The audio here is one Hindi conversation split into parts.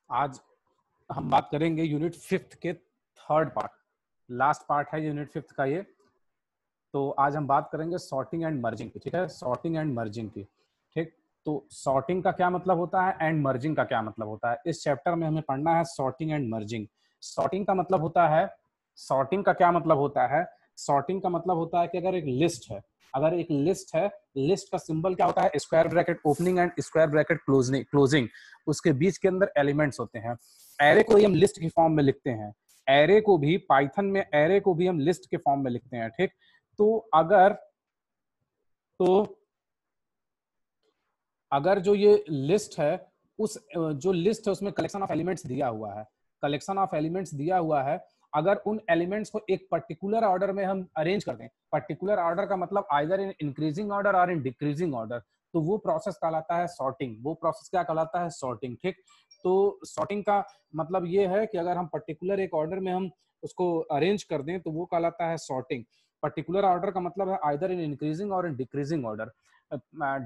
आज हम बात करेंगे यूनिट 5th के थर्ड पार्ट, लास्ट पार्ट है यूनिट 5th का ये। तो आज हम बात करेंगे सॉर्टिंग एंड मर्जिंग की, ठीक है, सॉर्टिंग एंड मर्जिंग की। ठीक, तो सॉर्टिंग का क्या मतलब होता है एंड मर्जिंग का क्या मतलब होता है, इस चैप्टर में हमें पढ़ना है सॉर्टिंग एंड मर्जिंग। सॉर्टिंग का मतलब होता है, सॉर्टिंग का क्या मतलब होता है, सॉर्टिंग का मतलब होता है कि अगर एक लिस्ट है, अगर एक लिस्ट है, लिस्ट का सिंबल क्या होता है, square bracket opening and square bracket closing, उसके बीच के अंदर एलिमेंट्स होते हैं। एरे को हम लिस्ट की फॉर्म में लिखते हैं, एरे को भी पाइथन में एरे को भी हम लिस्ट के फॉर्म में लिखते हैं। ठीक, तो अगर जो ये लिस्ट है, उस जो लिस्ट है उसमें कलेक्शन ऑफ एलिमेंट्स दिया हुआ है, कलेक्शन ऑफ एलिमेंट्स दिया हुआ है, अगर उन एलिमेंट्स को एक पर्टिकुलर ऑर्डर में हम अरेंज कर दें, पर्टिकुलर ऑर्डर का मतलब आइदर इन इंक्रीजिंग ऑर्डर और इन डिक्रीजिंग ऑर्डर, तो वो प्रोसेस कहलाता है सॉर्टिंग। वो प्रोसेस क्या कहलाता है, सॉर्टिंग। ठीक, तो सॉर्टिंग का मतलब ये है कि अगर हम पर्टिकुलर एक ऑर्डर में हम उसको अरेंज कर दें तो वो कहलाता है सॉर्टिंग। पर्टिकुलर ऑर्डर का मतलब है आइदर इन इंक्रीजिंग और in decreasing order.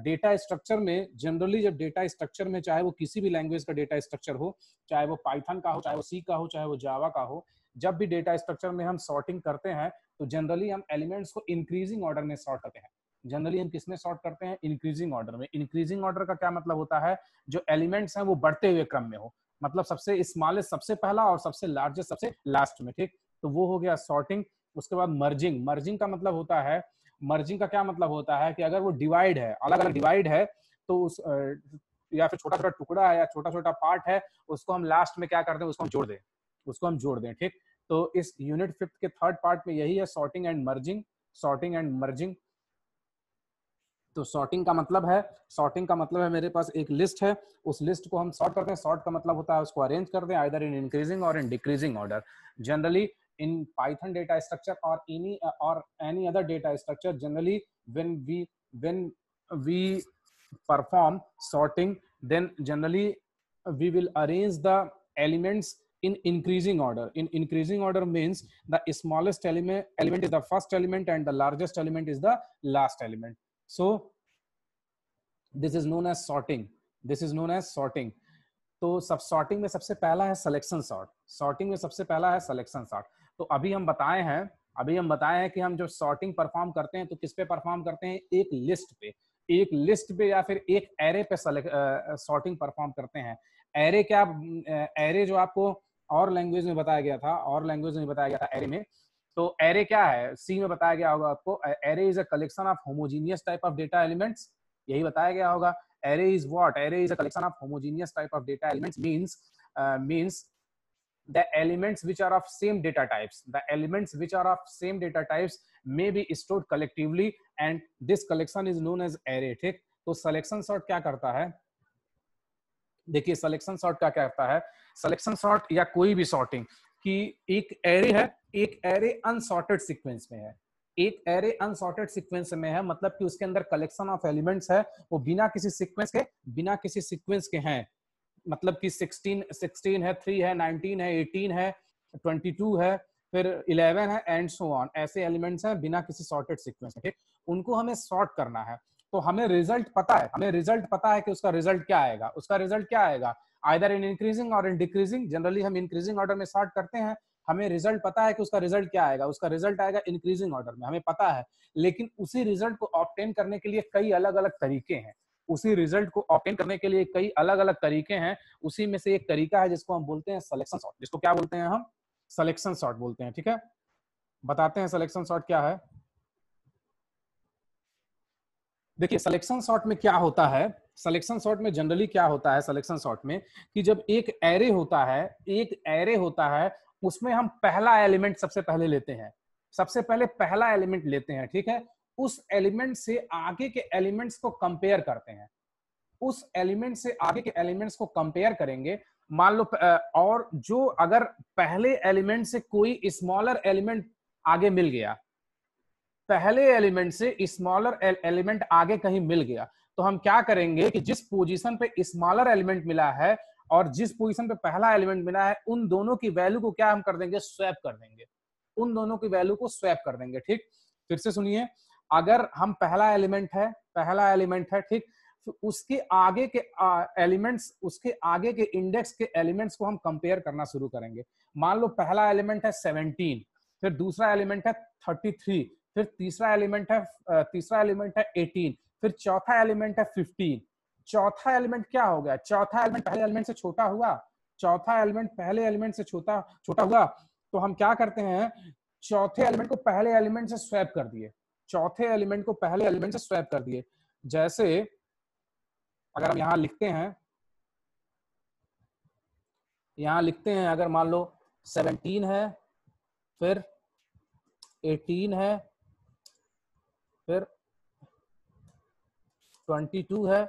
Data structure में जनरली, जब डेटा स्ट्रक्चर में, चाहे वो किसी भी लैंग्वेज का डेटा स्ट्रक्चर हो, चाहे वो पाइथन का हो, चाहे वो सी का हो, चाहे वो जावा का हो, जब भी डेटा स्ट्रक्चर में हम सॉर्टिंग करते हैं तो जनरली हम एलिमेंट्स को इंक्रीजिंग ऑर्डर में सॉर्ट करते हैं। जनरली हम किसमें सॉर्ट करते हैं, इंक्रीजिंग ऑर्डर में। इंक्रीजिंग ऑर्डर का क्या मतलब होता है, जो एलिमेंट्स हैं वो बढ़ते हुए क्रम में हो, मतलब सबसे स्मॉलेस्ट सबसे पहला और सबसे लार्जेस्ट सबसे लास्ट में। ठीक, तो वो हो गया सॉर्टिंग। उसके बाद मर्जिंग, मर्जिंग का मतलब होता है, मर्जिंग का क्या मतलब होता है कि अगर वो डिवाइड है, अलग अलग डिवाइड है, तो उस या फिर छोटा छोटा टुकड़ा है या छोटा छोटा पार्ट है, उसको हम लास्ट में क्या करते हैं, उसको हम जोड़ दें, उसको हम जोड़ दें। ठीक, तो इस यूनिट 5th के थर्ड पार्ट में यही है sorting and merging, sorting and merging. तो सॉर्टिंग का मतलब है, सॉर्टिंग का मतलब है मेरे पास एक लिस्ट है, उस लिस्ट को हम सॉर्ट करते हैं। सॉर्ट का मतलब होता है उसको अरेंज कर दें आइदर इन इंक्रीजिंग और in decreasing order. Generally in Python data structure or any other data structure, generally when we perform sorting, then generally we will arrange the elements in increasing order. In increasing order means the smallest element is the first element and the largest element is the last element. So this is known as sorting, this is known as sorting. तो सब सॉर्टिंग में सबसे पहला है सिलेक्शन सॉर्ट, सॉर्टिंग में सबसे पहला है सिलेक्शन सॉर्ट। तो अभी हम बताए हैं कि हम जब सॉर्टिंग परफॉर्म करते हैं तो किस पे परफॉर्म करते हैं, एक लिस्ट पे, एक लिस्ट पे या फिर एक एरे पे सॉर्टिंग परफॉर्म करते हैं। एरे क्या, एरे जो आपको और लैंग्वेज में बताया गया था, और लैंग्वेज में बताया गया था एरे में, तो एरे क्या है, सी में बताया गया होगा आपको, array is a collection of homogeneous type of data elements, यही बताया गया होगा। Array is what? Array is a collection of homogeneous type of data elements. Means the elements which are of same data types. The elements which are of same data types may be stored collectively, and this collection is known as array. ठीक, तो selection sort क्या करता है, देखिए selection sort क्या करता है, selection sort या कोई भी sorting कि एक array है, एक array unsorted sequence में है, एक एरे अनसॉर्टेड सीक्वेंस में है, मतलब कि उसके अंदर कलेक्शन ऑफ एलिमेंट्स है, वो बिना किसी सीक्वेंस के हैं, मतलब कि 16 है, 3 है, 19 है, 18 है, 22 है, फिर 11 है एंड सो ऑन, ऐसे एलिमेंट्स हैं बिना किसी सॉर्टेड सीक्वेंस के, उनको हमें सॉर्ट करना है। तो हमें रिजल्ट पता है, हमें रिजल्ट पता है कि उसका रिजल्ट क्या आएगा, उसका रिजल्ट क्या आएगा, आइदर इन इंक्रीजिंग और इन डिक्रीजिंग। जनरली हम इंक्रीजिंग ऑर्डर में सॉर्ट करते हैं, हमें रिजल्ट पता है कि उसका रिजल्ट क्या आएगा, उसका रिजल्ट आएगा इंक्रीजिंग ऑर्डर में, हमें पता है। लेकिन उसी रिजल्ट को ऑब्टेन करने के लिए कई अलग अलग तरीके हैं, उसी रिजल्ट को ऑब्टेन करने के लिए कई अलग अलग तरीके हैं। उसी में से एक तरीका है जिसको हम बोलते हैं सिलेक्शन सॉर्ट, जिसको क्या बोलते हैं हम, सिलेक्शन सॉर्ट बोलते हैं। ठीक है, बताते हैं सिलेक्शन सॉर्ट क्या है। देखिए सिलेक्शन सॉर्ट में क्या होता है, सिलेक्शन सॉर्ट में जनरली क्या होता है सिलेक्शन सॉर्ट में, कि जब एक एरे होता है, एक एरे होता है, उसमें हम पहला एलिमेंट सबसे पहले लेते हैं, सबसे पहले पहला एलिमेंट लेते हैं। ठीक है, उस एलिमेंट से आगे के एलिमेंट्स को कंपेयर करते हैं, उस एलिमेंट से आगे के एलिमेंट्स को कंपेयर करेंगे। मान लो और जो अगर पहले एलिमेंट से कोई स्मॉलर एलिमेंट आगे मिल गया, पहले एलिमेंट से स्मॉलर एलिमेंट आगे कहीं मिल गया, तो हम क्या करेंगे कि जिस पोजीशन पे स्मॉलर एलिमेंट मिला है और जिस पोजीशन पे पहला एलिमेंट मिला है, उन दोनों की वैल्यू को क्या हम कर देंगे, स्वैप कर देंगे, उन दोनों की वैल्यू को स्वैप कर देंगे। ठीक, फिर से सुनिए, अगर हम पहला एलिमेंट है, ठीक, उसके आगे के एलिमेंट्स, उसके आगे के इंडेक्स के एलिमेंट्स को हम कंपेयर करना शुरू करेंगे। मान लो पहला एलिमेंट है 17, फिर दूसरा एलिमेंट है 33, फिर तीसरा एलिमेंट है 18, फिर चौथा एलिमेंट है 15। चौथा एलिमेंट क्या हो गया? चौथा एलिमेंट पहले एलिमेंट से छोटा हुआ, चौथा एलिमेंट पहले एलिमेंट से छोटा छोटा हुआ, तो हम क्या करते हैं, चौथे एलिमेंट को पहले एलिमेंट से स्वैप कर दिए, चौथे एलिमेंट को पहले एलिमेंट से स्वैप कर दिए। जैसे अगर हम यहां लिखते हैं, यहां लिखते हैं, अगर मान लो 17 है, फिर 18 है, फिर 22 है,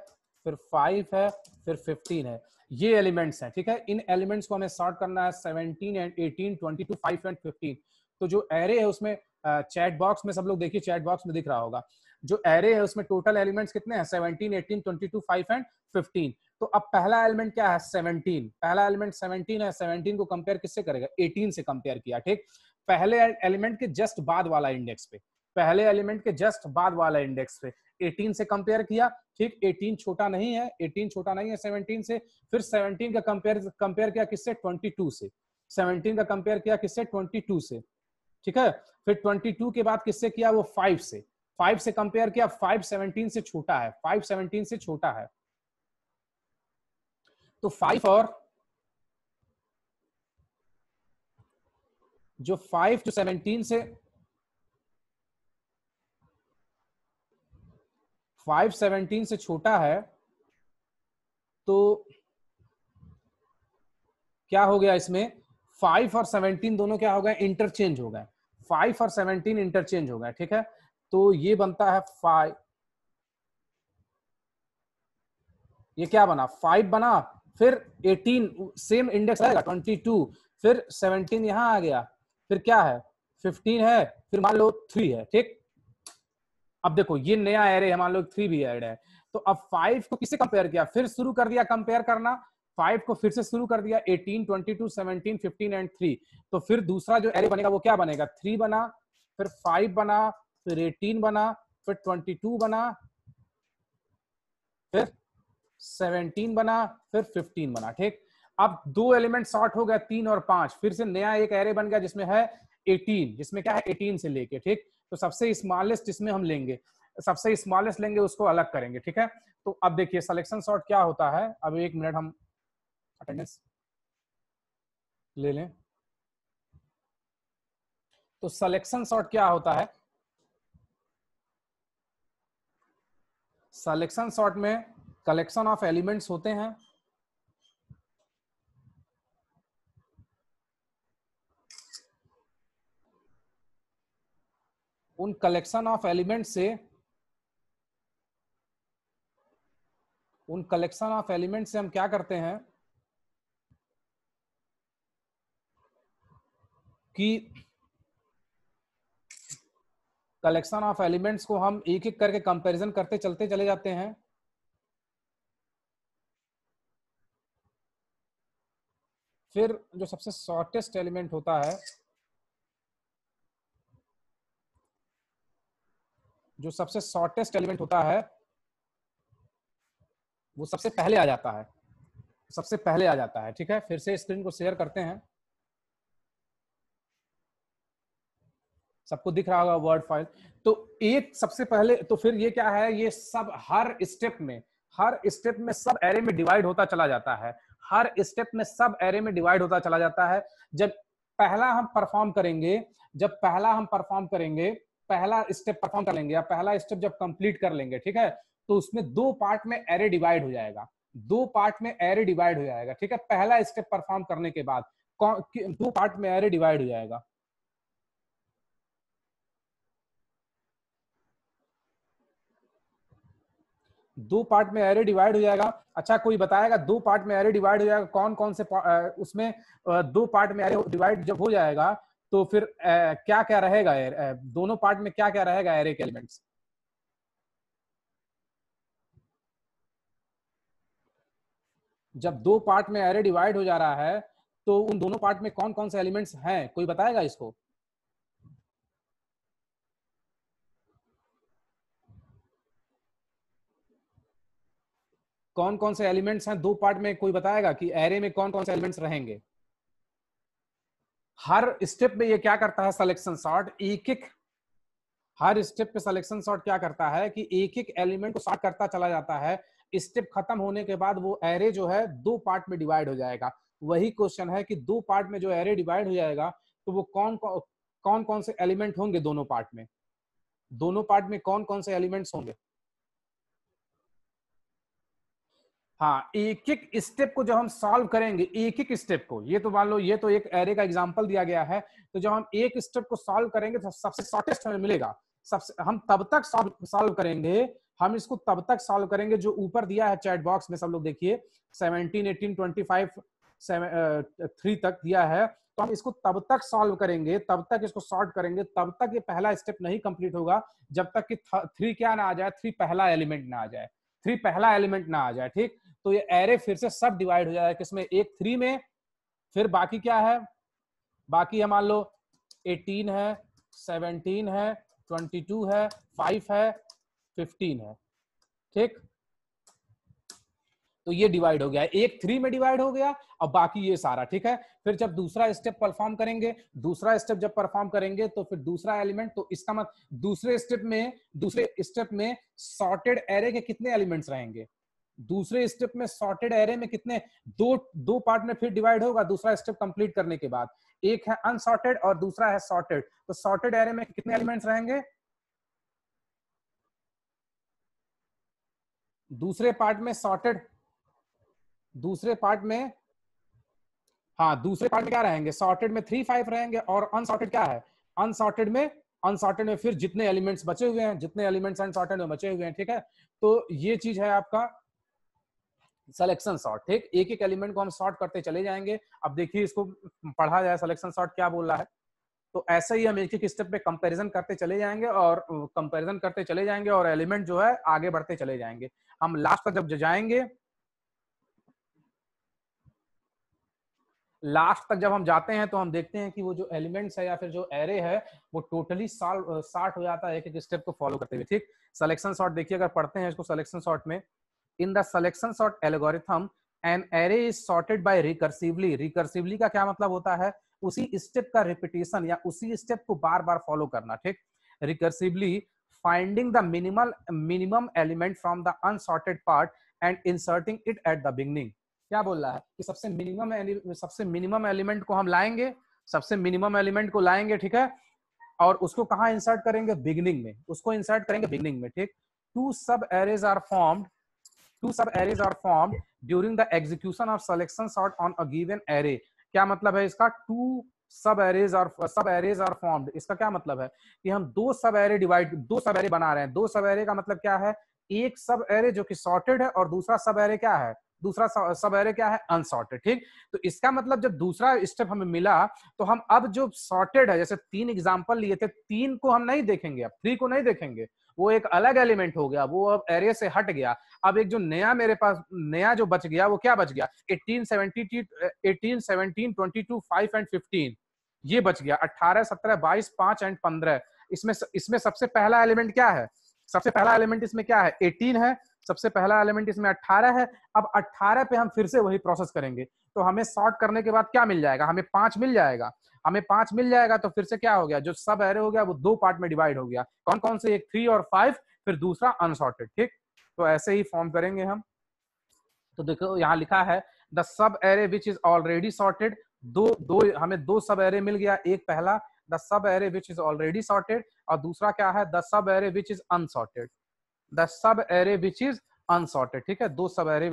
फिर 5 है, फिर 15 है, ये एलिमेंट्स हैं, ठीक है। इन एलिमेंट्स को हमें सॉर्ट करना है 17 एंड 18, 22, 5 एंड 15। तो जो एरे है उसमें चैट बॉक्स में सब लोग देखिए, चैट बॉक्स में दिख रहा होगा, जो एरे है उसमें टोटल एलिमेंट्स कितने हैं? 17, 18, 22, 5 एंड 15। तो अब पहला एलिमेंट क्या है? 17। पहला एलिमेंट 17 है, 17 को कंपेयर किससे करेगा? 18 से कंपेयर किया, ठीक। पहले एलिमेंट के जस्ट बाद वाला इंडेक्स पे, पहले एलिमेंट के जस्ट बाद वाला इंडेक्स पे 18 से कंपेयर किया, ठीक। 18 छोटा नहीं है, 18 छोटा नहीं है 17 से। फिर 17 का कंपेयर किया किससे? 22 से। 17 का कंपेयर किया किससे? 22 से, ठीक है। फिर 22 के बाद किससे किया? वो 5 से। 5 से कंपेयर किया, 5 17 से छोटा है, 5 17 से छोटा है, तो 5 और जो 5 जो 17 से 5 17 से छोटा है, तो क्या हो गया इसमें? 5 और 17 दोनों क्या हो गए? इंटरचेंज हो गए। 5 और 17 इंटरचेंज हो गए, ठीक है। तो ये बनता है 5, ये क्या बना? 5 बना, फिर 18 सेम इंडेक्स आएगा 22, फिर 17 यहां आ गया, फिर क्या है? 15 है, फिर मान लो 3 है, ठीक। अब देखो ये नया एरे है, मान लो 3 भी ऐड है, तो अब 5 को किससे कंपेयर किया? फिर शुरू कर दिया कंपेयर करना, 5 को फिर से शुरू कर दिया, 18, 22, 17, 15 एंड 3। तो फिर दूसरा जो एरे बनेगा वो क्या बनेगा? 3 बना, फिर 5 बना, फिर 18 बना, फिर 22 बना, फिर 17 बना, फिर 15 बना, ठीक। अब दो एलिमेंट सॉर्ट हो गया, 3 और 5, फिर से नया एक एरे बन गया जिसमें है 18, जिसमें क्या है? 18 से लेके, ठीक। तो सबसे स्मॉलेस्ट जिसमें हम लेंगे, सबसे स्मॉलेस्ट लेंगे, उसको अलग करेंगे, ठीक है। तो अब देखिए सिलेक्शन सॉर्ट क्या होता है। अब एक मिनट हम अटेंडेंस ले लें। तो सिलेक्शन सॉर्ट क्या होता है? सिलेक्शन सॉर्ट में कलेक्शन ऑफ एलिमेंट्स होते हैं, उन कलेक्शन ऑफ एलिमेंट से, उन कलेक्शन ऑफ एलिमेंट से हम क्या करते हैं कि कलेक्शन ऑफ एलिमेंट्स को हम एक एक करके कंपैरिजन करते चलते चले जाते हैं। फिर जो सबसे शॉर्टेस्ट एलिमेंट होता है, जो सबसे शॉर्टेस्ट एलिमेंट होता है वो सबसे पहले आ जाता है, सबसे पहले आ जाता है, ठीक है। फिर से स्क्रीन को शेयर करते हैं, सबको दिख रहा होगा वर्ड फाइल। तो एक सबसे पहले, तो फिर ये क्या है? ये सब हर स्टेप में, हर स्टेप में सब एरे में डिवाइड होता चला जाता है, हर स्टेप में सब एरे में डिवाइड होता चला जाता है। जब पहला हम परफॉर्म करेंगे, जब पहला हम परफॉर्म करेंगे, पहला स्टेप परफॉर्म कर लेंगे या पहला स्टेप जब कंप्लीट कर लेंगे, ठीक है, तो उसमें दो पार्ट में एरे डिवाइड हो जाएगा, दो पार्ट में एरे डिवाइड हो जाएगा, ठीक है। पहला स्टेप परफॉर्म करने के बाद दो पार्ट में एरे डिवाइड हो जाएगा। दो पार्ट में एरे डिवाइड हो जाएगा। अच्छा कोई बताएगा दो पार्ट में एरे डिवाइड हो जाएगा कौन कौन से उसमें दो पार्ट में एरे डिवाइड जब हो जाएगा तो फिर क्या क्या रहेगा? दोनों पार्ट में क्या क्या रहेगा एरे के एलिमेंट्स? जब दो पार्ट में एरे डिवाइड हो जा रहा है तो उन दोनों पार्ट में कौन कौन से एलिमेंट्स हैं? कोई बताएगा इसको? कौन कौन से एलिमेंट्स हैं दो पार्ट में, कोई बताएगा कि एरे में कौन कौन से एलिमेंट्स रहेंगे? हर स्टेप में ये क्या करता है सिलेक्शन सॉर्ट, एक एक हर स्टेप पे सिलेक्शन सॉर्ट क्या करता है कि एक एक एलिमेंट को सॉर्ट करता चला जाता है। स्टेप खत्म होने के बाद वो एरे जो है दो पार्ट में डिवाइड हो जाएगा। वही क्वेश्चन है कि दो पार्ट में जो एरे डिवाइड हो जाएगा तो वो कौन कौन से एलिमेंट होंगे दोनों पार्ट में, दोनों पार्ट में कौन कौन से एलिमेंट्स होंगे? हाँ, एक एक स्टेप को जब हम सॉल्व करेंगे, एक एक स्टेप को, ये तो मान लो ये तो एक एरे का एग्जांपल दिया गया है, तो जब हम एक स्टेप को सॉल्व करेंगे तो सबसे शॉर्टेस्ट हमें मिलेगा। सबसे हम तब तक सॉल्व करेंगे, हम इसको तब तक सॉल्व करेंगे जो ऊपर दिया है चैट बॉक्स में, सब लोग देखिए 17, 18, 25, 3 तक दिया है। तो हम इसको तब तक सॉल्व करेंगे, तब तक इसको सॉर्ट करेंगे, तब तक ये पहला स्टेप नहीं कंप्लीट होगा जब तक कि 3 क्या ना आ जाए, 3 पहला एलिमेंट ना आ जाए, 3 पहला एलिमेंट ना आ जाए। ठीक, तो ये एरे फिर से सब डिवाइड हो जाएगा किसमें, एक 3 में, फिर बाकी क्या है, बाकी है मान लो 18 है, 17 है, 22 है, 5 है, 15 है। ठीक, तो ये डिवाइड हो गया, एक 3 में डिवाइड हो गया और बाकी ये सारा। ठीक है, फिर जब दूसरा स्टेप परफॉर्म करेंगे, दूसरा स्टेप जब परफॉर्म करेंगे तो फिर दूसरा एलिमेंट, तो इसका मतलब दूसरे स्टेप में सॉर्टेड एरे के कितने एलिमेंट्स रहेंगे, दूसरे स्टेप में सॉर्टेड एरे में कितने, दो पार्ट में फिर डिवाइड होगा दूसरा स्टेप कंप्लीट करने के बाद। एक है अनसॉर्टेड और दूसरा है सॉर्टेड, तो सॉर्टेड एरे में कितने एलिमेंट्स रहेंगे, दूसरे पार्ट में सॉर्टेड, दूसरे पार्ट में, हाँ दूसरे पार्ट में क्या रहेंगे, सॉर्टेड में 3, 5 रहेंगे, और अनसॉर्टेड क्या है, अनसॉर्टेड में फिर जितने एलिमेंट्स बचे हुए हैं, जितने एलिमेंट्स अनसॉर्टेड में बचे हुए हैं। ठीक है, तो ये चीज है आपका सिलेक्शन सॉर्ट। ठीक, एक एक एलिमेंट को हम सॉर्ट करते चले जाएंगे। अब देखिए इसको पढ़ा जाए, सिलेक्शन सॉर्ट क्या बोल रहा है। तो ऐसे ही हम एक एक स्टेप पे कंपैरिजन करते चले जाएंगे और कंपैरिजन करते चले जाएंगे और एलिमेंट जो है आगे बढ़ते चले जाएंगे। हम लास्ट तक जब जाएंगे, लास्ट तक जब हम जाते हैं तो हम देखते हैं कि वो जो एलिमेंट्स है या फिर जो एरे है वो टोटली सॉर्ट हो जाता है एक एक स्टेप को फॉलो करते हुए। ठीक, सिलेक्शन सॉर्ट देखिए, अगर पढ़ते हैं इसको सिलेक्शन सॉर्ट में, in the selection sort algorithm an array is sorted by recursively. Recursively का क्या मतलब होता है, उसी स्टेप का रिपीटेशन या उसी स्टेप को बार बार फॉलो करना। ठीक, recursively finding the minimum element from the unsorted part and inserting it at the beginning. क्या बोल रहा है कि सबसे मिनिमम एलिमेंट को हम लाएंगे, सबसे मिनिमम एलिमेंट को लाएंगे। ठीक है, और उसको कहाँ इंसर्ट करेंगे, बिगिनिंग में, उसको इंसर्ट करेंगे बिगिनिंग में। ठीक, two sub arrays are formed during the execution of selection sort on a given array. क्या मतलब है इसका, to sub arrays are formed, इसका क्या मतलब है कि हम दो सब एरे बना रहे हैं। दो सब एरे का मतलब क्या है, एक सब एरे जो कि सॉर्टेड है और दूसरा सब एरे क्या है, दूसरा सब एरे क्या है, अनसॉर्टेड। ठीक, तो इसका मतलब जब दूसरा स्टेप हमें मिला तो हम अब जो सॉर्टेड है, जैसे 3 एग्जांपल लिए थे, 3 को हम नहीं देखेंगे, अब 3 को नहीं देखेंगे, वो एक अलग एलिमेंट हो गया, वो अब एरे से हट गया। अब एक जो नया मेरे पास नया जो बच गया वो क्या बच गया, 18, 17, 22, 5 एंड 15, ये बच गया। 18, 17, 22, 5 एंड 15। इसमें सबसे पहला एलिमेंट क्या है, सबसे पहला एलिमेंट इसमें क्या है, 18 है। सबसे पहला एलिमेंट इसमें 18 है। अब 18 पे हम फिर से वही प्रोसेस करेंगे, तो हमें सॉर्ट करने के बाद क्या मिल जाएगा, हमें 5 मिल जाएगा। हमें 5 मिल जाएगा तो फिर से क्या हो गया, जो सब एरे हो गया वो दो पार्ट में डिवाइड हो गया। कौन कौन से, एक 3 और 5, फिर दूसरा अनसॉर्टेड। ठीक, तो ऐसे ही फॉर्म करेंगे हम। तो देखो यहाँ लिखा है the sub array which is already sorted. हमें दो सब एरे मिल गया, एक पहला the sub array which is already sorted और दूसरा क्या है, the sub array which is unsorted. The sub array which is unsorted. ठीक है, दो सब array.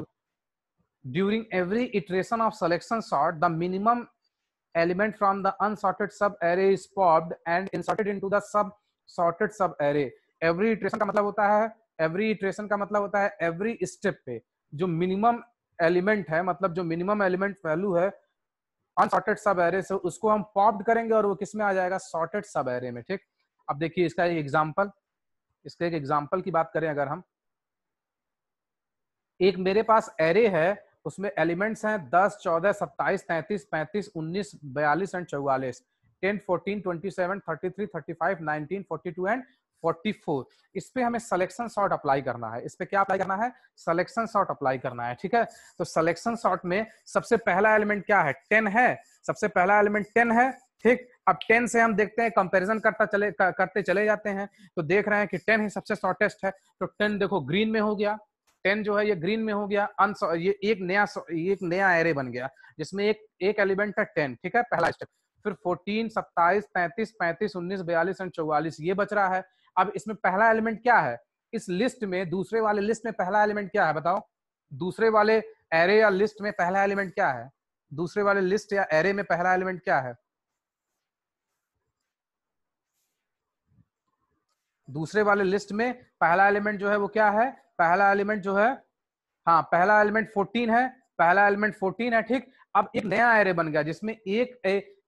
During every iteration of selection sort the minimum element from the unsorted sub array is popped and inserted into the sub sorted sub array। every iteration का मतलब होता है, every step पे जो मिनिमम एलिमेंट है, मतलब जो मिनिमम एलिमेंट वैल्यू है अनसॉर्टेड सब एरे से, उसको हम पॉप्ड करेंगे और वो किस में आ जाएगा, सॉर्टेड सब एरे में। ठीक, अब देखिए इसका एक एग्जांपल की बात करें, अगर हम एक मेरे पास एरे है, उसमें एलिमेंट्स हैं 10, 14, 27, 33, 35, 19, 42 एंड 44, 10, 14, 27, 33, 35, 19, 42 एंड 44, इस पे हमें सिलेक्शन सॉर्ट अप्लाई करना है। इस पे क्या अप्लाई करना है? सिलेक्शन सॉर्ट अप्लाई करना है, ठीक है। तो सिलेक्शन सॉर्ट में सबसे पहला एलिमेंट क्या है? 10 है, सबसे पहला एलिमेंट 10 है, ठीक। अब 10 से हम देखते हैं, कंपैरिजन करते चले जाते हैं, तो देख रहे हैं कि 10 ही सबसे शॉर्टेस्ट है। तो 10 देखो ग्रीन में हो गया, 10 जो है ये ग्रीन में हो गया। ये एक नया एरे बन गया जिसमें एक एलिमेंट है 10, ठीक है, पहला स्टेप। फिर 14, 27, 35, 35, 19, 42 एंड 44 ये बच रहा है। अब इसमें पहला एलिमेंट क्या है इस लिस्ट में? दूसरे वाले लिस्ट में पहला एलिमेंट क्या है बताओ? दूसरे वाले एरे या लिस्ट में पहला एलिमेंट क्या है? दूसरे वाले लिस्ट या एरे में पहला एलिमेंट क्या है? दूसरे वाले लिस्ट में पहला एलिमेंट जो है वो क्या है? पहला एलिमेंट जो है, हाँ, पहला एलिमेंट 14 है, पहला एलिमेंट 14 है, ठीक। अब एक नया एरे बन गया जिसमें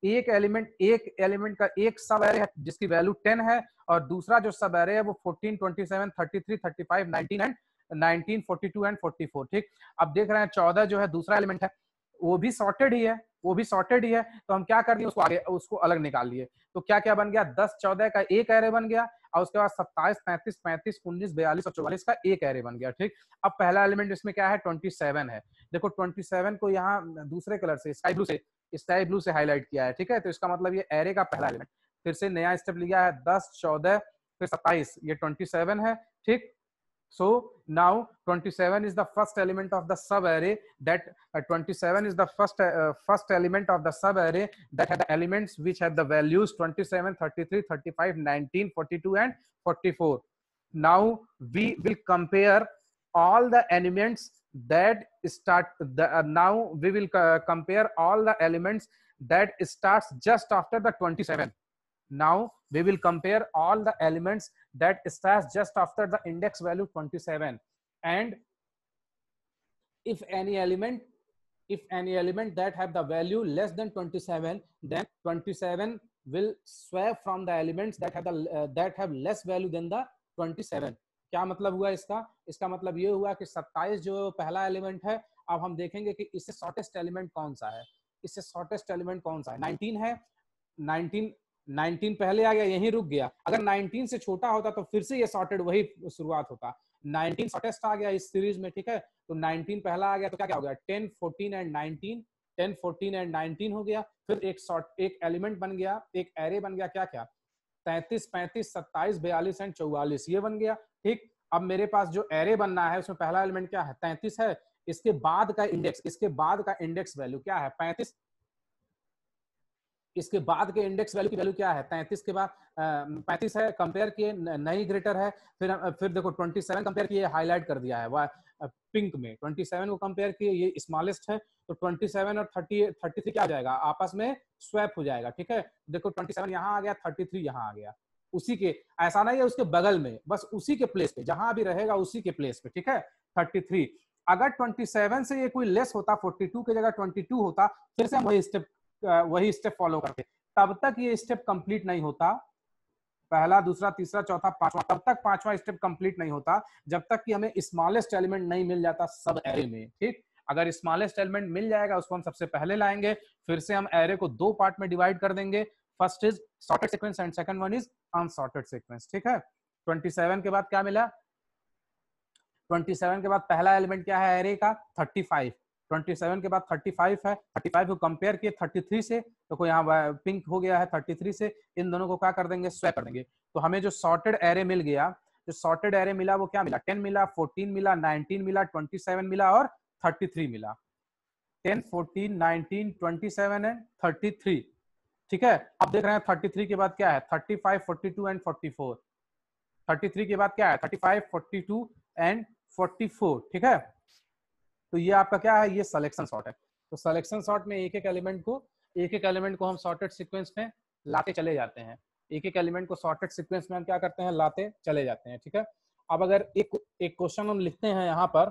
एक एलिमेंट का एक सब एरे है जिसकी वैल्यू 10 है, और दूसरा जो सब एरे है वो 14, 27, 33, 35, 19 एंड 19, 42 एंड 44, ठीक। अब देख रहे हैं 14 जो है दूसरा एलिमेंट है, वो भी सॉर्टेड ही है, वो भी सॉर्टेड ही है। तो हम क्या कर दिए, उसको आगे उसको अलग निकाल लिए। तो क्या क्या बन गया? 10, 14 का एक एरे बन गया, और उसके बाद 27, 35, 35, 19, 42 और 44 का एक एरे बन गया, ठीक। अब पहला एलिमेंट इसमें क्या है? 27 है। देखो 27 को यहाँ दूसरे कलर से स्काई ब्लू से हाईलाइट किया है, ठीक है। तो इसका मतलब ये एरे का पहला एलिमेंट। फिर से नया स्टेप लिया है, 10, 14 फिर 27, ये 27 है, ठीक। So now 27 is the first element of the sub array that 27 is the first element of the sub array that had the elements which have the values 27, 33, 35, 19, 42 and 44. Now we will compare all the elements that now we will compare all the elements that starts just after the 27. Now we will compare all the elements that starts just after the index value 27, and if any element that have the value less than 27, then 27 will swap from the elements that have less value than the 27. क्या मतलब हुआ इसका? इसका मतलब ये हुआ कि 27 जो पहला एलिमेंट है, अब हम देखेंगे कि इससे शॉर्टेस्ट एलिमेंट कौन सा है। इससे शॉर्टेस्ट एलिमेंट कौन सा है? 19 है। 19 पहले आ गया, यहीं रुक गया। अगर 19 से छोटा होता तो फिर से ये सॉर्टेड वही शुरुआत होता। 19 शॉर्टेस्ट आ गया इस सीरीज में, ठीक है। तो 19 पहला आ गया, तो क्या क्या हो गया? 10, 14 एंड 19, 10, 14 एंड 19 हो गया। फिर एक एलिमेंट बन गया, एक एरे बन गया, क्या क्या? 33, 35, 27, 42 एंड 44 ये बन गया, ठीक। अब मेरे पास जो एरे बनना है उसमें पहला एलिमेंट क्या है? 33 है। इसके बाद का इंडेक्स वैल्यू क्या है? 35। इसके बाद के इंडेक्स वैल्यू की वैल्यू क्या है? 33 के बाद 35 है, कंपेयर किए, नहीं ग्रेटर है। फिर देखो 27 कंपेयर किए, हाईलाइट कर दिया है पिंक में। 27 को कंपेयर किए, ये स्मॉलेस्ट है, तो 27 और 33 क्या आ जाएगा? आपस में स्वैप हो जाएगा, ठीक है। देखो 27 यहाँ आ गया, 33 यहाँ आ गया। उसी के, ऐसा नहीं है उसके बगल में, बस उसी के प्लेस पे, जहां भी रहेगा उसी के प्लेस पे, ठीक है। 33 अगर 27 से ये कोई लेस होता, 42 की जगह 22 होता, फिर से हम वही स्टेप फॉलो करते, तब तक ये स्टेप कंप्लीट नहीं होता। पहला, दूसरा, तीसरा, चौथा, पांचवा, तब तक पांचवा स्टेप कंप्लीट नहीं होता जब तक कि हमें स्मॉलेस्ट एलिमेंट नहीं मिल जाता सब एरे में, ठीक। अगर स्मॉलेस्ट एलिमेंट मिल जाएगा उसको हम सबसे पहले लाएंगे। फिर से हम एरे को दो पार्ट में डिवाइड कर देंगे। First is sorted sequence and second one is unsorted sequence, ठीक है। 27 के बाद क्या मिला? 27 के बाद पहला एलिमेंट क्या है एरे का? 35। 27 के बाद 35 है। 35 को कंपेयर किए 33 से, तो यहाँ पिंक हो गया है 33 से। इन दोनों को क्या कर देंगे? स्वैप कर देंगे। तो हमें जो सॉर्टेड एरे मिल गया, जो सॉर्टेड एरे मिला वो क्या मिला? 10 मिला, 14 मिला, 19 मिला, 27 मिला और 33 मिला। 10, 14, 19, 27 एंड 33, ठीक है। अब देख रहे हैं 33 के बाद क्या है? 35, 42 एंड 44। 33 के बाद क्या है? 35, 42 एंड 44, ठीक है। तो ये आपका क्या है? ये सिलेक्शन सॉर्ट है। तो सिलेक्शन सॉर्ट में एक एक एलिमेंट को हम सॉर्टेड सीक्वेंस में लाते चले जाते हैं। एक एक एलिमेंट को सॉर्टेड सीक्वेंस में हम क्या करते हैं? लाते चले जाते हैं, ठीक है। अब अगर एक क्वेश्चन हम लिखते हैं यहाँ पर,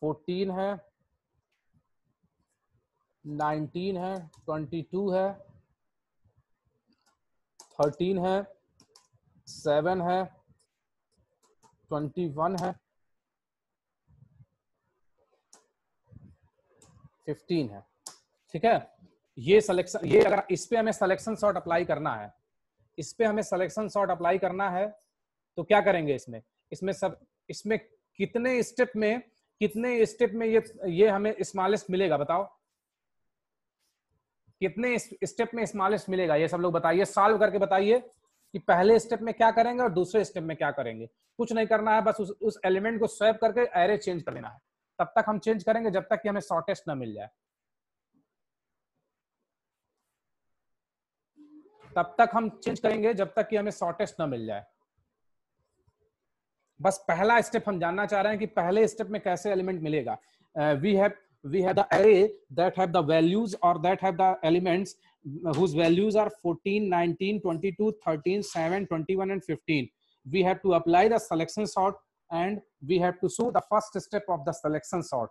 14 है, 19 है, 22 है, 13 है, 7 है, 21 है, 15 है, ठीक है। ये अगर इस पे हमें सिलेक्शन सॉर्ट अप्लाई करना है, इस पे हमें सिलेक्शन सॉर्ट अप्लाई करना है, तो क्या करेंगे इसमें, इसमें कितने स्टेप में ये हमें स्मॉलेस्ट मिलेगा, बताओ कितने स्टेप में स्मॉलेस्ट मिलेगा, ये सब लोग बताइए, सॉल्व करके बताइए कि पहले स्टेप में क्या करेंगे और दूसरे स्टेप में क्या करेंगे। कुछ नहीं करना है, बस उस एलिमेंट को स्वैप करके एरे चेंज कर देना है। तब तक हम चेंज करेंगे जब तक कि हमें शॉर्टेस्ट ना मिल जाए, तब तक हम चेंज करेंगे जब तक कि हमें शॉर्टेस्ट ना मिल जाए। बस पहला स्टेप हम जानना चाह रहे हैं कि पहले स्टेप में कैसे एलिमेंट मिलेगा। we have the array that have the values or that have the elements whose values are 14, 19, 22, 13, 7, 21 and 15. We have to apply the selection sort and we have to show the first step of the selection sort.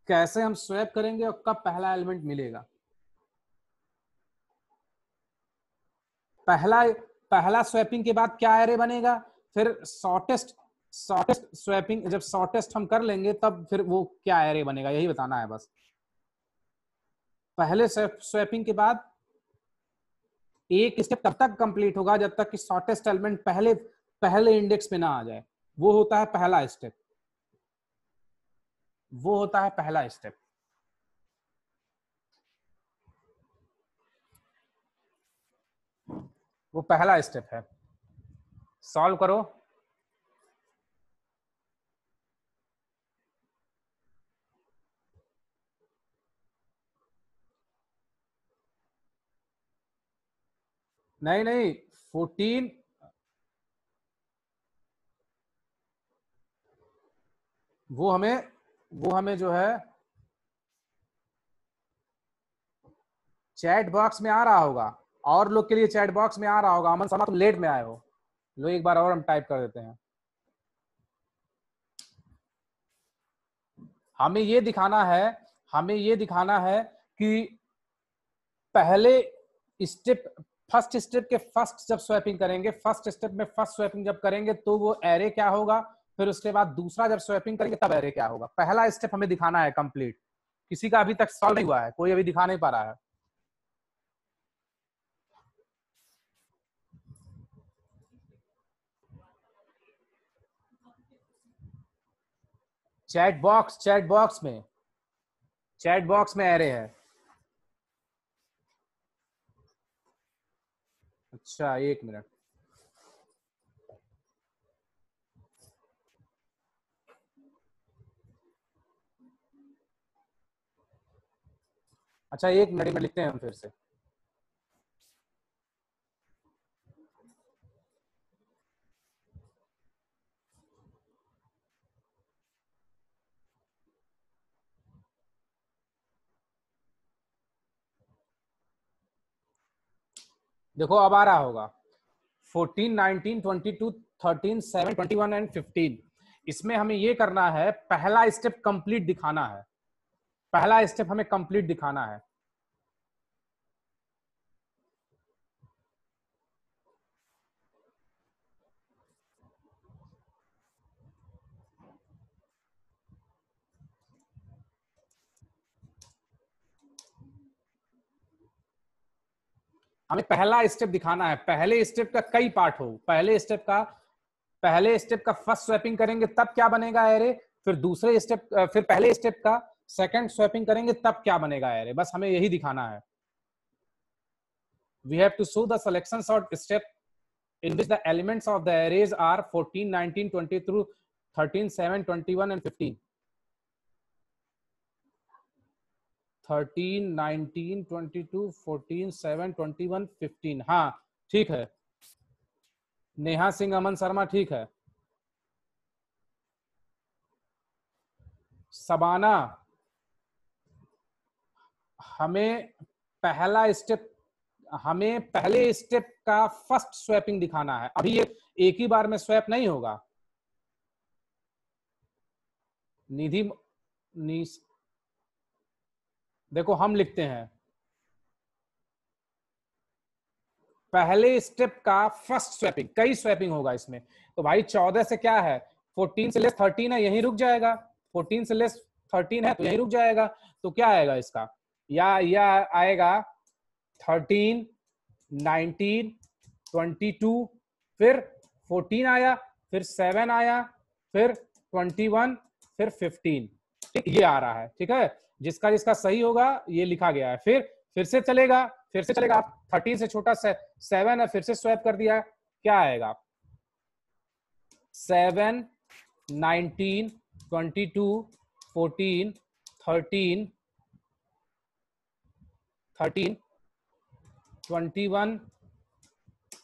कैसे हम स्वैप करेंगे और कब पहला एलिमेंट मिलेगा। पहला स्वैपिंग के बाद क्या एरे बनेगा, फिर शॉर्टेस्ट स्वैपिंग, जब शॉर्टेस्ट हम कर लेंगे तब फिर वो क्या एरे बनेगा, यही बताना है बस। पहले स्वैपिंग के बाद एक स्टेप तब तक कंप्लीट होगा जब तक कि शॉर्टेस्ट एलिमेंट पहले इंडेक्स पे ना आ जाए, वो होता है पहला स्टेप, वो होता है पहला स्टेप। वो पहला स्टेप है। सॉल्व करो। नहीं 14 वो हमें जो है चैट बॉक्स में आ रहा होगा, और लोग के लिए चैट बॉक्स में आ रहा होगा। अमन शर्मा तुम लेट में आए हो, लो एक बार और हम टाइप कर देते हैं। हमें ये दिखाना है कि पहले स्टेप, फर्स्ट स्टेप के फर्स्ट जब स्वैपिंग करेंगे, फर्स्ट स्टेप में फर्स्ट स्वैपिंग जब करेंगे तो वो एरे क्या होगा, फिर उसके बाद दूसरा जब स्वैपिंग करेंगे तब एरे क्या होगा। पहला स्टेप हमें दिखाना है कंप्लीट। किसी का अभी तक सॉल्व नहीं हुआ है, कोई अभी दिखा नहीं पा रहा है। चैट बॉक्स में एरे है। अच्छा एक मिनट, अच्छा एक मिनट में लिखते हैं हम फिर से। देखो अब आ रहा होगा 14, 19, 22, 13, 7, 21 एंड 15। इसमें हमें ये करना है, पहला स्टेप कंप्लीट दिखाना है, पहला स्टेप हमें कंप्लीट दिखाना है। हमें पहला स्टेप दिखाना है, पहले स्टेप का कई पार्ट हो, पहले स्टेप का फर्स्ट स्वैपिंग करेंगे तब क्या बनेगा एरे, फिर दूसरे स्टेप, फिर पहले स्टेप का सेकंड स्वैपिंग करेंगे तब क्या बनेगा एरे, बस हमें यही दिखाना है। We have to show the selection sort step in which the elements of the arrays are 14, 19, 20 through 13, 7, 21 and 15. 13, 19, 22, 14, 7, 21, 15। हाँ ठीक है, नेहा सिंह, अमन शर्मा ठीक है। सबाना, हमें पहले स्टेप का फर्स्ट स्वैपिंग दिखाना है। अभी ये एक ही बार में स्वैप नहीं होगा। निधि देखो हम लिखते हैं पहले स्टेप का फर्स्ट स्वैपिंग, कई स्वैपिंग होगा इसमें, तो भाई 14 से क्या है, 14 से लेस 13 है, यहीं रुक जाएगा। 14 से लेस 13 है तो यहीं रुक जाएगा, तो क्या आएगा इसका, या आएगा 13, 19, 22, फिर 14 आया, फिर 7 आया, फिर 21, फिर 15। ठीक, ये आ रहा है। ठीक है, जिसका जिसका सही होगा ये लिखा गया है। फिर से चलेगा, फिर से चलेगा। 13 से छोटा 7 है, फिर से स्वैप कर दिया, क्या आएगा? 7, 19, 22, 14, 13, 21,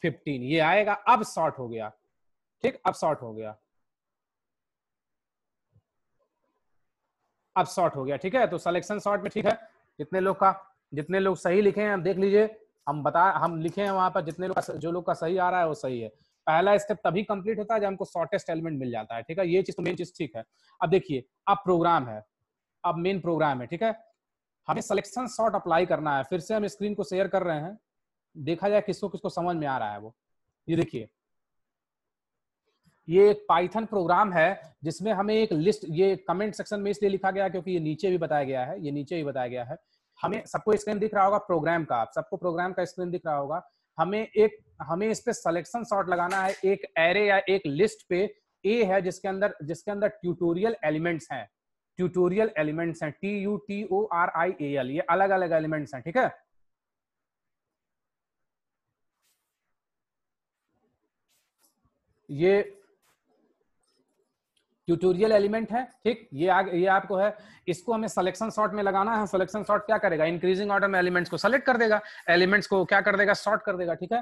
15, ये आएगा। अब शॉर्ट हो गया। ठीक, अब शॉर्ट हो गया, अब शॉर्ट हो गया। ठीक है, तो सिलेक्शन शॉर्ट में ठीक है। जितने लोग सही लिखे हैं देख लीजिए, हम लिखे हैं वहां पर जितने लोग जो लोग का सही आ रहा है वो सही है। पहला स्टेप तभी कंप्लीट होता है जब हमको शॉर्टेस्ट एलिमेंट मिल जाता है। ठीक है, ये चीज तो मेन चीज ठीक है। अब देखिए, अब प्रोग्राम है, अब मेन प्रोग्राम है। ठीक है, हमें सिलेक्शन शॉर्ट अप्लाई करना है। फिर से हम स्क्रीन को शेयर कर रहे हैं, देखा जाए किसको किसको समझ में आ रहा है वो। ये देखिए, ये एक पाइथन प्रोग्राम है जिसमें हमें एक लिस्ट, ये कमेंट सेक्शन में इसलिए लिखा गया क्योंकि ये नीचे भी बताया गया है, ये नीचे भी बताया गया है। हमें सबको स्क्रीन दिख रहा होगा प्रोग्राम का, आप सबको प्रोग्राम का स्क्रीन दिख रहा होगा। हमें इस पे सिलेक्शन सॉर्ट लगाना है एक एरे या एक लिस्ट पे। ए है जिसके अंदर ट्यूटोरियल एलिमेंट्स हैं, ट्यूटोरियल एलिमेंट्स हैं, TUTORIAL, ये अलग अलग एलिमेंट्स हैं। ठीक है, ये ट्यूटोरियल एलिमेंट है। ठीक, ये आपको है, इसको हमें सिलेक्शन सॉर्ट में लगाना है। सिलेक्शन सॉर्ट क्या करेगा? इंक्रीजिंग ऑर्डर में एलिमेंट्स को सेलेक्ट कर देगा, एलिमेंट्स को क्या कर देगा? सॉर्ट कर देगा। ठीक है,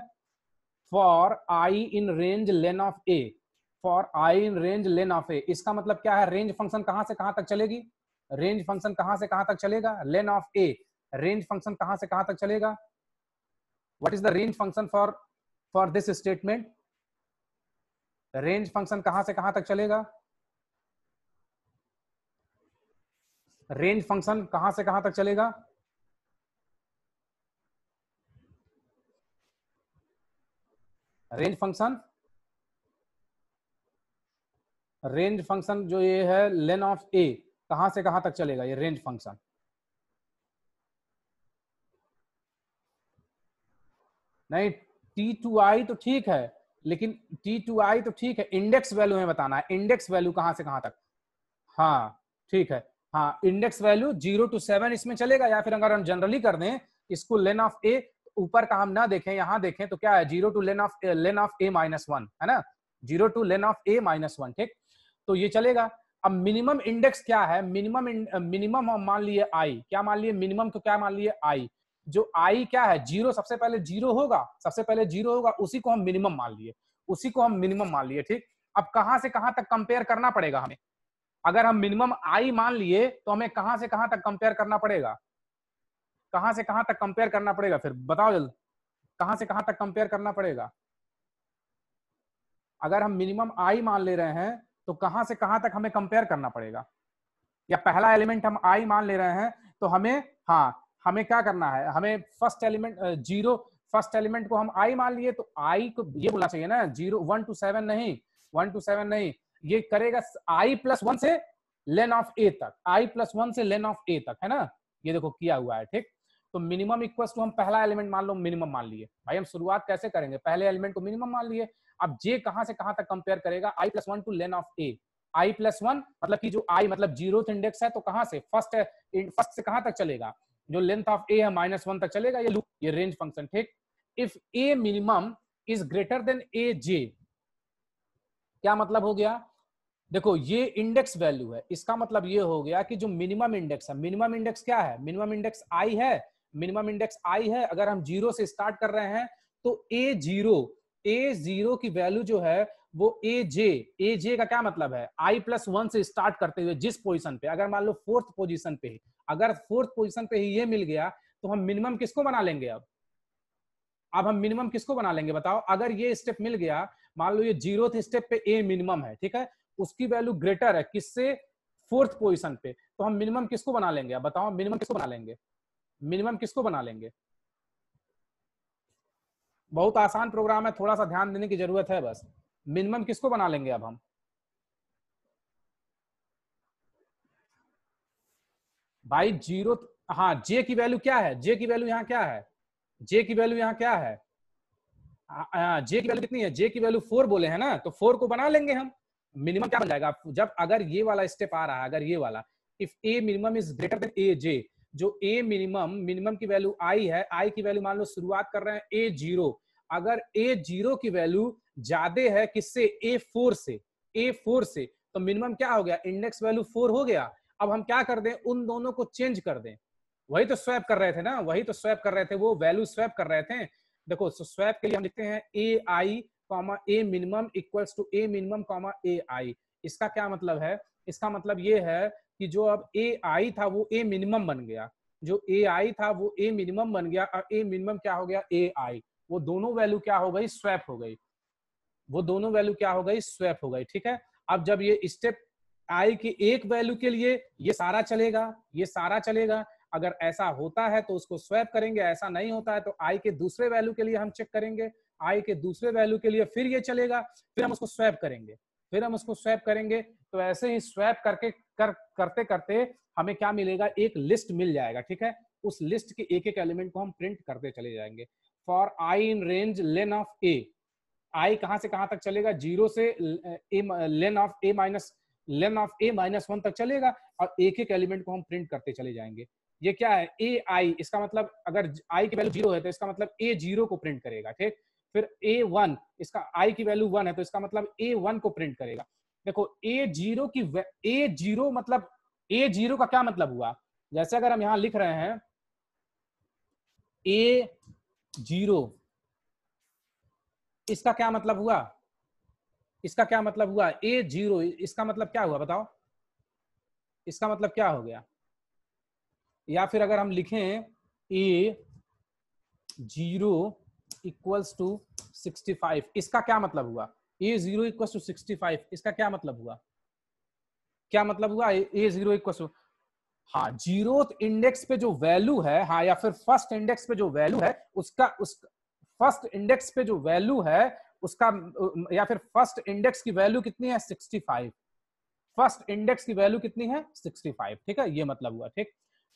for I in range len of A, for I in range len of A, इसका मतलब क्या है? रेंज फंक्शन कहां से कहां तक चलेगी? रेंज फंक्शन कहां से कहां तक चलेगा? लेन ऑफ ए, रेंज फंक्शन कहां से कहां तक चलेगा? What is the range function for this statement? Range function कहां से कहां तक चलेगा? रेंज फंक्शन कहां से कहां तक चलेगा? रेंज फंक्शन जो ये है लेन ऑफ ए, कहां से कहां तक चलेगा ये रेंज फंक्शन? नहीं, T2I तो ठीक है, लेकिन T2I तो ठीक है, इंडेक्स वैल्यू में बताना है, इंडेक्स वैल्यू कहां से कहां तक। हाँ ठीक है, हाँ इंडेक्स वैल्यू 0 to 7 इसमें चलेगा, या फिर अगर हम जनरली कर दें इसको लेन ऑफ ए, ऊपर का हम ना देखें यहां देखें तो क्या है? 0 to lane of A minus 1 है ना, 0 to lane of A minus 1। ठीक, तो ये चलेगा। अब मिनिमम इंडेक्स क्या है? मिनिमम हम मान लिए आई, क्या मान लिए? मिनिमम तो क्या मान लिए? आई। जो आई क्या है? जीरो, सबसे पहले जीरो होगा, सबसे पहले जीरो होगा, उसी को हम मिनिमम मान लिए, उसी को हम मिनिमम मान लिए। ठीक, अब कहां से कहां तक कंपेयर करना पड़ेगा हमें? अगर हम मिनिमम आई मान लिए तो हमें कहां से कहां तक कंपेयर करना पड़ेगा? कहां से कहां तक कंपेयर करना पड़ेगा? फिर बताओ जल्द, कहां से कहां तक कंपेयर करना पड़ेगा? अगर हम मिनिमम आई मान ले रहे हैं तो कहां से कहां तक हमें कंपेयर करना पड़ेगा? या पहला एलिमेंट हम आई मान ले रहे हैं तो हमें, हाँ हमें क्या करना है? हमें first element zero, first element को हम आई मान लिए तो आई को ये बोलना चाहिए ना, 1 to 7 नहीं, 1 to 7 नहीं, ये करेगा आई प्लस 1 से लेन ऑफ ए तक, आई प्लस 1 से लेन ऑफ ए तक, है ना, ये देखो किया हुआ है। ठीक, तो मिनिमम इक्वल्स टू हम पहला एलिमेंट मान लो मिनिमम मान लिए। भाई हम शुरुआत कैसे करेंगे? पहले एलिमेंट को मिनिमम मान लिए। अब जे कहां से कहां तक कंपेयर करेगा? I plus 1 to len of A, I plus 1 मतलब कि जो आई मतलब जीरो इंडेक्स है तो कहां से? फर्स्ट से कहां तक चलेगा? जो लेंथ ऑफ ए है माइनस 1 तक चलेगा ये लूप, ये रेंज फंक्शन। ठीक, if A minimum is greater than A J, क्या मतलब हो गया? देखो ये इंडेक्स वैल्यू है, इसका मतलब ये हो गया कि जो मिनिमम इंडेक्स है, मिनिमम इंडेक्स क्या है? मिनिमम इंडेक्स आई है, मिनिमम इंडेक्स आई है। अगर हम जीरो से स्टार्ट कर रहे हैं तो ए जीरो की वैल्यू जो है वो ए जे का क्या मतलब है? आई प्लस 1 से स्टार्ट करते हुए जिस पोजीशन पे, अगर मान लो फोर्थ पोजीशन पे ही, अगर फोर्थ पोजीशन पे ही ये मिल गया तो हम मिनिमम किसको बना लेंगे? अब हम मिनिमम किसको बना लेंगे बताओ? अगर ये स्टेप मिल गया, मान लो ये जीरो स्टेप पे ए मिनिमम है, ठीक है, उसकी वैल्यू ग्रेटर है किससे? फोर्थ पोजीशन पे, तो हम मिनिमम किसको बना लेंगे? अब बताओ मिनिमम किसको बना लेंगे? मिनिमम किसको बना लेंगे? बहुत आसान प्रोग्राम है, थोड़ा सा ध्यान देने की जरूरत है बस। मिनिमम किसको बना लेंगे अब हम? भाई जीरो, हाँ जे की वैल्यू क्या है, जे की वैल्यू यहाँ क्या है, जे की वैल्यू यहाँ क्या है, जे की वैल्यू कितनी है, जे की वैल्यू 4 बोले हैं ना, तो 4 को बना लेंगे हम। मिनिमम क्या बन जाएगा जब अगर ये वाला स्टेप आ रहा है, अगर ये वाला if A minimum is greater than A J, जो ए मिनिमम, मिनिमम की वैल्यू आई है, आई की वैल्यू मान लो शुरुआत कर रहे हैं ए जीरो, अगर ए जीरो की वैल्यू ज्यादा है किससे, ए फोर से, ए फोर से, तो मिनिमम क्या हो गया, इंडेक्स वैल्यू 4 हो गया। अब हम क्या कर दें, उन दोनों को चेंज कर दें, वही तो स्वैप कर रहे थे ना, वही तो स्वैप कर रहे थे, वो वैल्यू स्वैप कर रहे थे। देखो स्वैप के लिए हम लिखते हैं A I comma A minimum equals to A minimum comma A I. इसका क्या मतलब है, इसका मतलब ये है कि जो अब ए आई था वो ए मिनिमम बन गया, जो ए आई था वो ए मिनिमम बन गया, और ए मिनिमम क्या हो गया, ए आई। वो दोनों वैल्यू क्या हो गई, स्वैप हो गई, वो दोनों वैल्यू क्या हो गई, स्वैप हो गई। ठीक है, अब जब ये स्टेप आई की एक वैल्यू के लिए ये सारा चलेगा, ये सारा चलेगा, अगर ऐसा होता है तो उसको स्वैप करेंगे, ऐसा नहीं होता है तो आई के दूसरे वैल्यू के लिए हम चेक करेंगे, आई के दूसरे वैल्यू के लिए फिर ये चलेगा, फिर हम उसको स्वैप करेंगे, फिर हम उसको स्वैप करेंगे। तो ऐसे ही स्वैप करके करते करते हमें क्या मिलेगा, एक लिस्ट मिल जाएगा। ठीक है, उस लिस्ट के एक एक एलिमेंट को हम प्रिंट करते चले जाएंगे। For I in range len of A, I कहां से कहां तक चलेगा, जीरो से len of A minus, len of A minus 1 तक चलेगा, और एक एक एलिमेंट को हम प्रिंट करते चले जाएंगे। ये क्या है, ए आई, इसका मतलब अगर आई की वैल्यू जीरो है तो इसका मतलब ए जीरो को प्रिंट करेगा। ठीक, फिर ए वन, इसका आई की वैल्यू 1 है तो इसका मतलब ए वन को प्रिंट करेगा। देखो ए जीरो की, ए जीरो मतलब, ए जीरो का क्या मतलब हुआ, जैसे अगर हम यहां लिख रहे हैं ए जीरो, इसका क्या मतलब हुआ, इसका क्या मतलब हुआ, ए जीरो, इसका मतलब क्या हुआ बताओ, इसका मतलब क्या हो गया। या फिर अगर हम लिखें ए जीरो इक्वल्स टू 65, इसका क्या मतलब हुआ, ए जीरो इक्वल्स टू 65, इसका क्या मतलब हुआ, क्या मतलब हुआ, ए जीरो इक्वल्स टू, हाँ जीरोथ इंडेक्स पे जो वैल्यू है, हाँ या फिर फर्स्ट इंडेक्स पे जो वैल्यू है उसका, उस फर्स्ट इंडेक्स पे जो वैल्यू है उसका, या फिर फर्स्ट इंडेक्स की वैल्यू कितनी है 65, फर्स्ट इंडेक्स की वैल्यू कितनी है 65। ठीक है, ये मतलब हुआ। ठीक,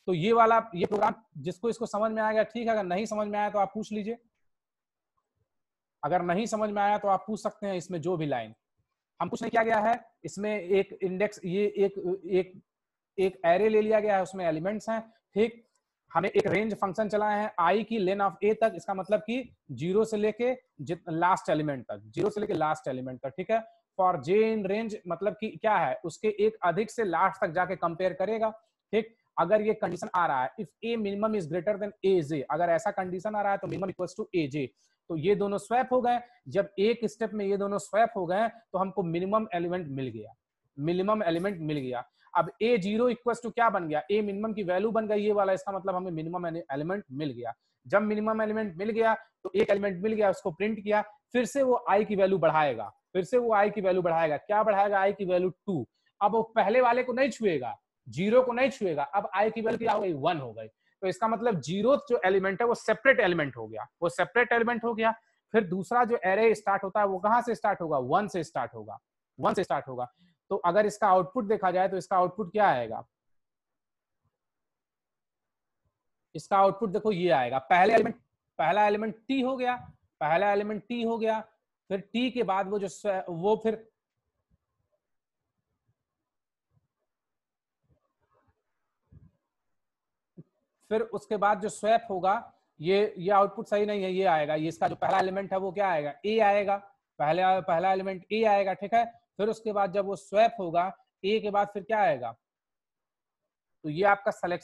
तो ये वाला, ये प्रोग्राम जिसको इसको समझ में आएगा ठीक है, अगर नहीं समझ में आया तो आप पूछ लीजिए, अगर नहीं समझ में आया तो आप पूछ सकते हैं। इसमें जो भी लाइन हम कुछ नहीं किया गया है, इसमें एक इंडेक्स, ये एक एक एरे ले लिया गया है, उसमें एलिमेंट्स हैं। ठीक, हमें एक रेंज फंक्शन चलाया है आई की लेन ऑफ ए तक, इसका मतलब कि जीरो से लेके लास्ट एलिमेंट तक, जीरो से लेके लास्ट एलिमेंट तक। ठीक है, फॉर जे इन रेंज मतलब कि क्या है, उसके एक अधिक से लास्ट तक जाके कंपेयर करेगा। ठीक, अगर ये कंडीशन आ रहा है if A minimum is greater than A J, अगर ऐसा कंडीशन आ रहा है तो minimum equals to A J, तो ये दोनों स्वैप हो गए। जब एक स्टेप में ये दोनों स्वैप हो गए तो हमको मिनिमम एलिमेंट मिल गया, मिनिमम एलिमेंट मिल गया। अब ए जीरो इक्वल्स टू क्या बन गया, ए मिनिमम की वैल्यू बन गई ये वाला, इसका मतलब हमें मिनिमम एलिमेंट मिल गया। जब मिनिमम एलिमेंट मिल गया तो एक एलिमेंट मिल गया, उसको प्रिंट किया, फिर से वो आई की वैल्यू बढ़ाएगा, फिर से वो आई की वैल्यू बढ़ाएगा, क्या बढ़ाएगा, आई की वैल्यू 2। अब वो पहले वाले को नहीं छुएगा, जीरो को नहीं छुएगा, अब आई की वैल्यू क्या हो गई, 1 हो गई। तो इसका मतलब जीरो जो एलिमेंट है वो सेपरेट एलिमेंट हो गया, वो सेपरेट एलिमेंट हो गया। फिर दूसरा जो एरे स्टार्ट होता है वो कहां से स्टार्ट होगा, 1 से स्टार्ट होगा, 1 से स्टार्ट होगा। तो अगर इसका आउटपुट देखा जाए तो इसका आउटपुट क्या आएगा, इसका आउटपुट देखो ये आएगा, पहला एलिमेंट टी हो गया, पहला एलिमेंट टी हो गया, फिर टी के बाद वो जो वो फिर उसके बाद जो स्वैप होगा, ये आउटपुट सही नहीं है, ये आएगा, ये इसका जो पहला एलिमेंट है वो क्या आएगा, ए आएगा, पहला एलिमेंट ए आएगा। ठीक है, फिर उसके बाद जब वो स्वैप होगा ए के बाद फिर क्या आएगा, तो ये आपका सिलेक्शन